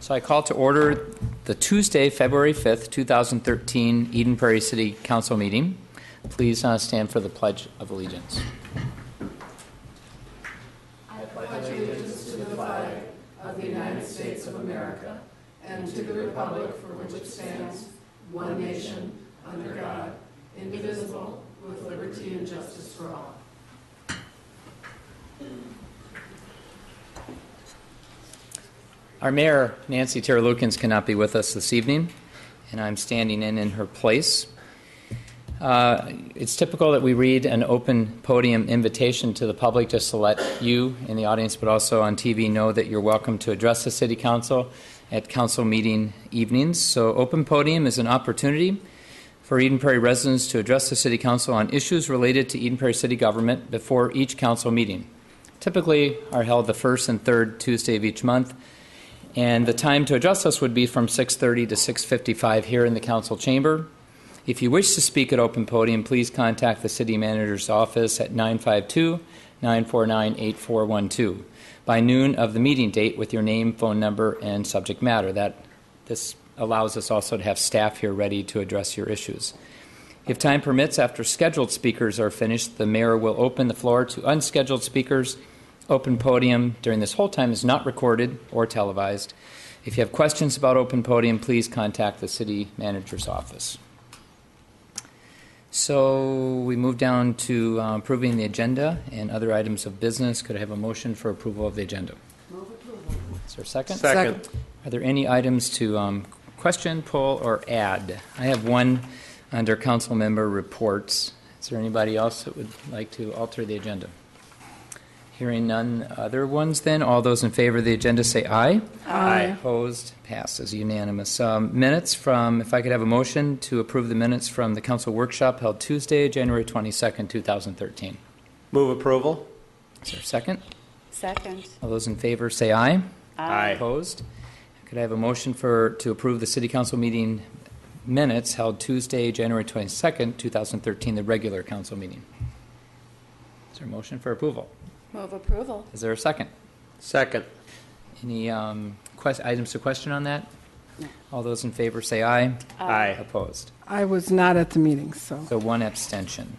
So I call to order the Tuesday, February 5th, 2013 Eden Prairie City Council meeting. Please stand for the Pledge of Allegiance. I pledge allegiance to the flag of the United States of America and to the republic for which it stands, one nation, under God, indivisible, with liberty and justice for all. Our Mayor, Nancy Terralukins, cannot be with us this evening, and I'm standing in her place. It's typical that we read an open podium invitation to the public just to let you in the audience, but also on TV, know that you're welcome to address the City Council at council meeting evenings. So open podium is an opportunity for Eden Prairie residents to address the City Council on issues related to Eden Prairie City government before each council meeting. Typically are held the first and third Tuesday of each month. And the time to address us would be from 6:30 to 6:55 here in the council chamber. If you wish to speak at open podium, please contact the city manager's office at 952-949-8412 by noon of the meeting date with your name, phone number, and subject matter. This allows us also to have staff here ready to address your issues. If time permits, after scheduled speakers are finished, the mayor will open the floor to unscheduled speakers. Open podium during this whole time is not recorded or televised. If you have questions about open podium, please contact the city manager's office. So we move down to approving the agenda and other items of business. Could I have a motion for approval of the agenda? Move approval. Is there a second? Second. Are there any items to question, pull, or add? I have one under council member reports. Is there anybody else that would like to alter the agenda? Hearing none other ones then, all those in favor of the agenda say aye. Aye. Opposed? Passes unanimous. Minutes from, if I could have a motion to approve the minutes from the council workshop held Tuesday, January 22nd, 2013. Move approval. Is there a second? Second. All those in favor say aye. Aye. Opposed? Could I have a motion to approve the city council meeting minutes held Tuesday, January 22nd, 2013, the regular council meeting? Is there a motion for approval? Move approval. Is there a second? Second. Any items to question on that? No. All those in favor say aye. Aye. Opposed? I was not at the meeting, so. So one abstention.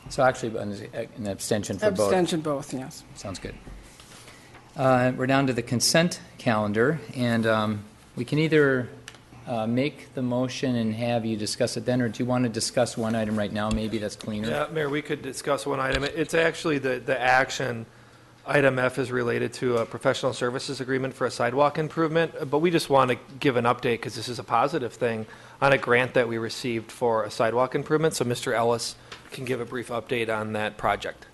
So actually an abstention for both. Abstention both, yes. Sounds good. We're down to the consent calendar, and we can either make the motion and have you discuss it then, or do you want to discuss one item right now? Maybe that's cleaner. Yeah, Mayor, we could discuss one item. It's actually the action. Item F is related to a professional services agreement for a sidewalk improvement, but we just want to give an update because this is a positive thing on a grant that we received for a sidewalk improvement. So Mr. Ellis can give a brief update on that project.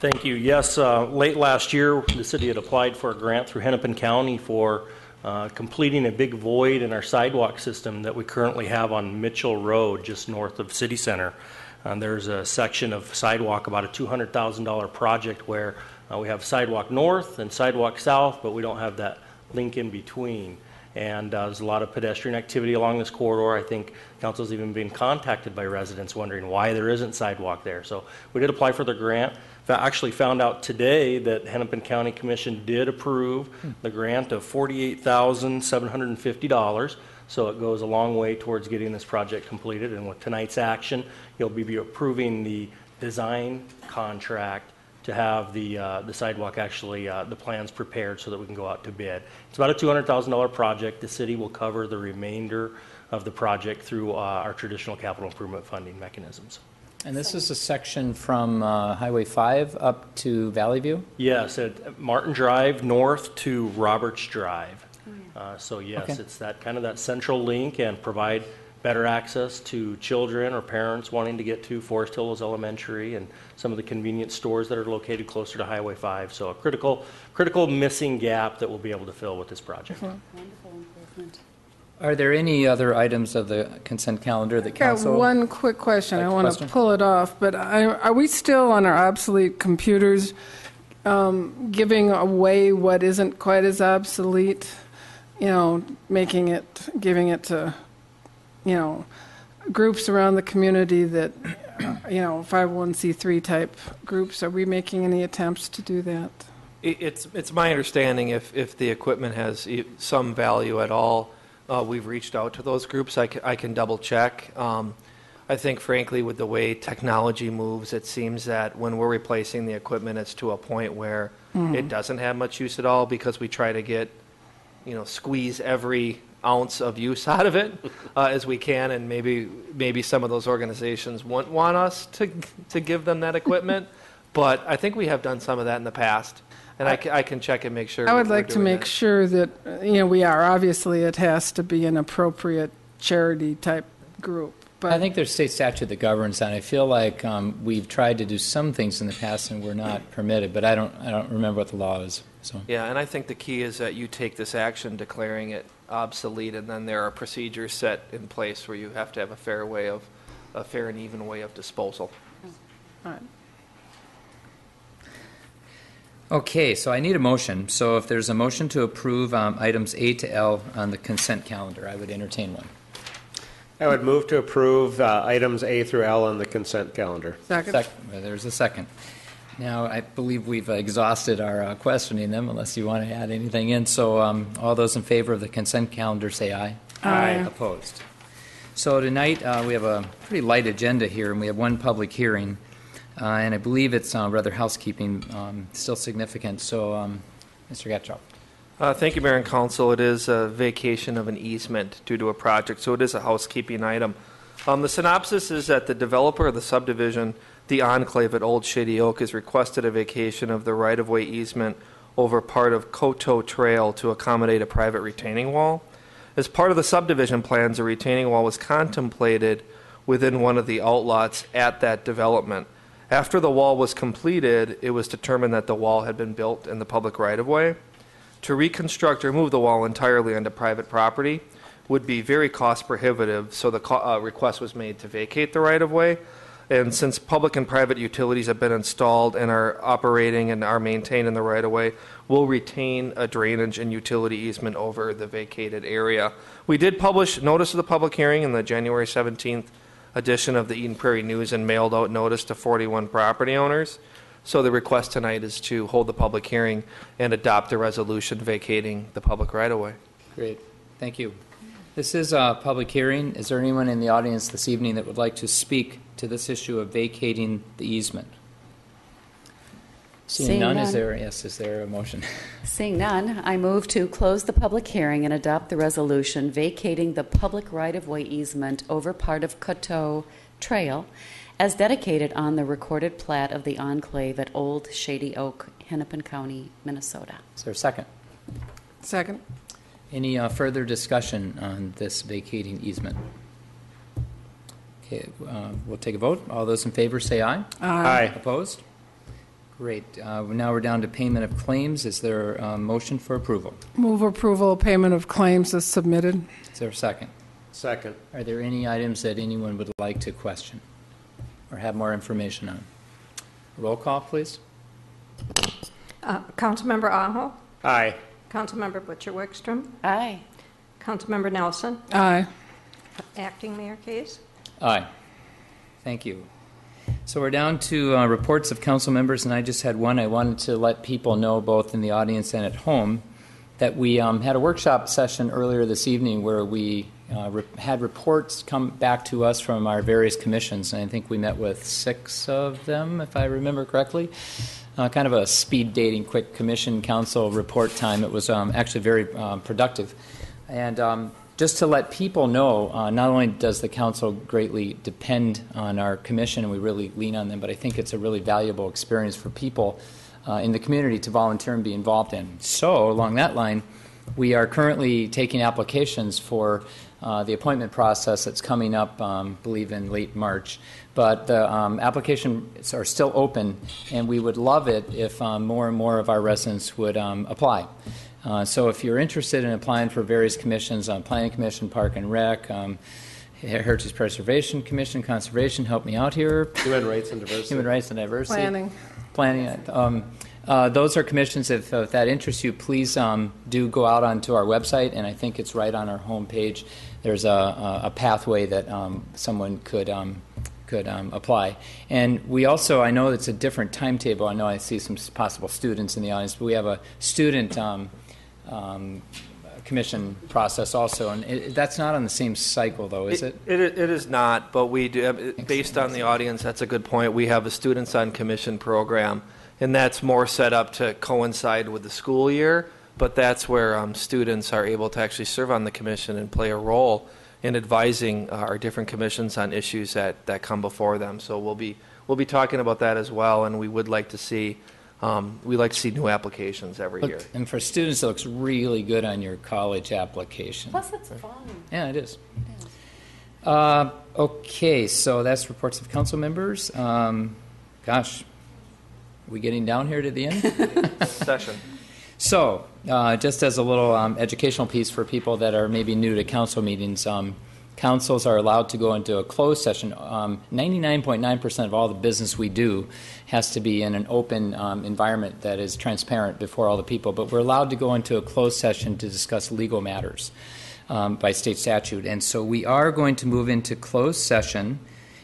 Thank you. Yes, late last year, the city had applied for a grant through Hennepin County for completing a big void in our sidewalk system that we currently have on Mitchell Road, just north of City Center. There's a section of sidewalk, about a $200,000 project, where we have sidewalk north and sidewalk south, but we don't have that link in between. And there's a lot of pedestrian activity along this corridor. I think council's even been contacted by residents wondering why there isn't sidewalk there. So we did apply for the grant. Actually found out today that Hennepin County Commission did approve the grant of $48,750. So it goes a long way towards getting this project completed. And with tonight's action, you'll be approving the design contract to have the sidewalk actually, the plans prepared so that we can go out to bid. It's about a $200,000 project. The city will cover the remainder of the project through our traditional capital improvement funding mechanisms. And this is a section from Highway 5 up to Valley View? Yes, at Martin Drive north to Roberts Drive. So yes, Okay. it's that kind of that central link and provide better access to children or parents wanting to get to Forest Hills Elementary and some of the convenience stores that are located closer to Highway 5. So a critical missing gap that we'll be able to fill with this project. Wonderful improvement. Are there any other items of the consent calendar that I got council? one quick question. I want Question? to pull it off, but are we still on our obsolete computers giving away what isn't quite as obsolete? You know, giving it to, groups around the community that, 501c3 type groups. Are we making any attempts to do that? It's my understanding if the equipment has some value at all, we've reached out to those groups. I can double check. I think frankly with the way technology moves, it seems that when we're replacing the equipment, it's to a point where it doesn't have much use at all because we try to get, squeeze every ounce of use out of it as we can, and maybe some of those organizations wouldn't want us to give them that equipment, but I think we have done some of that in the past. And I can check and make sure. I would we're like to doing make that. sure that, we are. Obviously, it has to be an appropriate charity-type group. But I think there's state statute that governs that. I feel like we've tried to do some things in the past and we're not permitted, but I don't remember what the law is. So Yeah, and I think the key is that you take this action declaring it obsolete, and then there are procedures set in place where you have to have a fair and even way of disposal. all right. Okay, so I need a motion. So if there's a motion to approve items A to L on the consent calendar, I would entertain one. I would move to approve items A through L on the consent calendar. Second. There's a second. Now, I believe we've exhausted our questioning them, unless you want to add anything in. So all those in favor of the consent calendar say aye. Aye. Opposed. So tonight, we have a pretty light agenda here, and we have one public hearing. And I believe it's rather housekeeping, still significant. So, Mr. Gattro. Thank you, Mayor and Council. It is a vacation of an easement due to a project, so it is a housekeeping item. The synopsis is that the developer of the subdivision, the Enclave at Old Shady Oak, has requested a vacation of the right-of-way easement over part of Coteau Trail to accommodate a private retaining wall. As part of the subdivision plans, a retaining wall was contemplated within one of the outlots at that development. After the wall was completed, it was determined that the wall had been built in the public right-of-way. To reconstruct or move the wall entirely onto private property would be very cost prohibitive, so the request was made to vacate the right-of-way. And since public and private utilities have been installed and are operating and are maintained in the right-of-way, we'll retain a drainage and utility easement over the vacated area. We did publish notice of the public hearing in the January 17th edition of the Eden Prairie News and mailed out notice to 41 property owners. So the request tonight is to hold the public hearing and adopt a resolution vacating the public right-of-way. Great. Thank you. This is a public hearing. Is there anyone in the audience this evening that would like to speak to this issue of vacating the easement? Seeing none, is there a motion? Seeing none, I move to close the public hearing and adopt the resolution vacating the public right-of-way easement over part of Coteau Trail as dedicated on the recorded plat of the Enclave at Old Shady Oak, Hennepin County, Minnesota. Is there a second? Second. Any further discussion on this vacating easement? Okay, we'll take a vote. All those in favor say aye. Aye. Opposed? Great. Now we're down to payment of claims. Is there a motion for approval? Move approval of payment of claims as submitted. Is there a second? Second. Are there any items that anyone would like to question or have more information on? Roll call, please. Councilmember Aho, Aye. Councilmember Butcher-Wickstrom, Aye. Councilmember Nelson, Aye. Acting Mayor Case. Aye. Thank you. So we're down to reports of council members, and I just had one. I wanted to let people know, both in the audience and at home, that we had a workshop session earlier this evening where we had reports come back to us from our various commissions, and I think we met with 6 of them, if I remember correctly. Kind of a speed dating, quick commission council report time. It was actually very productive. And just to let people know, not only does the council greatly depend on our commission, and we really lean on them, but I think it's a really valuable experience for people in the community to volunteer and be involved in. So along that line, we are currently taking applications for the appointment process that's coming up, I believe, in late March. But the applications are still open, and we would love it if more and more of our residents would apply. So if you're interested in applying for various commissions, Planning Commission, Park and Rec, Heritage Preservation Commission, Conservation, help me out here. Human Rights and Diversity. Human Rights and Diversity. Planning. Those are commissions. If that interests you, please do go out onto our website, and I think it's right on our homepage. There's a pathway that someone could could apply. And we also, I know it's a different timetable. I know I see some possible students in the audience, but we have a student commission process also, and that's not on the same cycle, though, is it? It is not, but we do, based on the audience, that's a good point. We have a Students on Commission program, and that's more set up to coincide with the school year, but that's where students are able to actually serve on the commission and play a role in advising our different commissions on issues that come before them. So we'll be talking about that as well, and we would like to see new applications every year. And for students, it looks really good on your college application. Plus, it's fun. Yeah, it is. Okay, so that's reports of council members. Gosh, we getting down here to the end? Session. So, just as a little educational piece for people that are maybe new to council meetings, councils are allowed to go into a closed session. 99.9% of all the business we do has to be in an open environment that is transparent before all the people, but we're allowed to go into a closed session to discuss legal matters by state statute. And so we are going to move into closed session,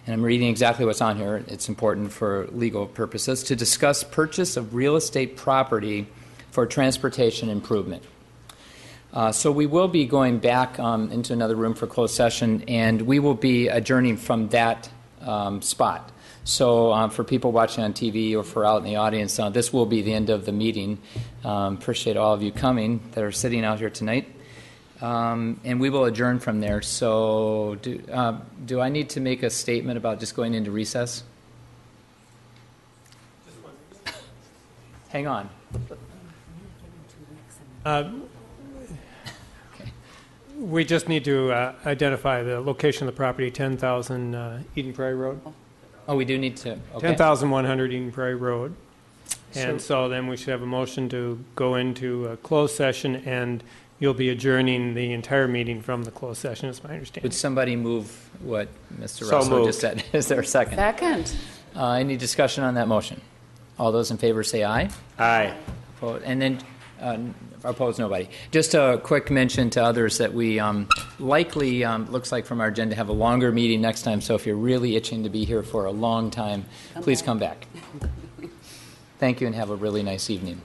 and I'm reading exactly what's on here. It's important for legal purposes, to discuss purchase of real estate property for transportation improvement. So we will be going back into another room for closed session, and we will be adjourning from that spot. So for people watching on TV or for out in the audience, this will be the end of the meeting. Appreciate all of you coming that are sitting out here tonight. And we will adjourn from there. So do I need to make a statement about just going into recess? Hang on. We just need to identify the location of the property, 10,000 Eden Prairie Road. Oh, we do need to. Okay. 10,100 Eden Prairie Road. And so then we should have a motion to go into a closed session, and you'll be adjourning the entire meeting from the closed session, is my understanding. Would somebody move what Mr. So Russell moved. just said? Is there a second? Second. Any discussion on that motion? All those in favor say aye. Aye. And then opposed, nobody. Just a quick mention to others that we likely, looks like from our agenda, have a longer meeting next time. So if you're really itching to be here for a long time, please come back. Thank you and have a really nice evening.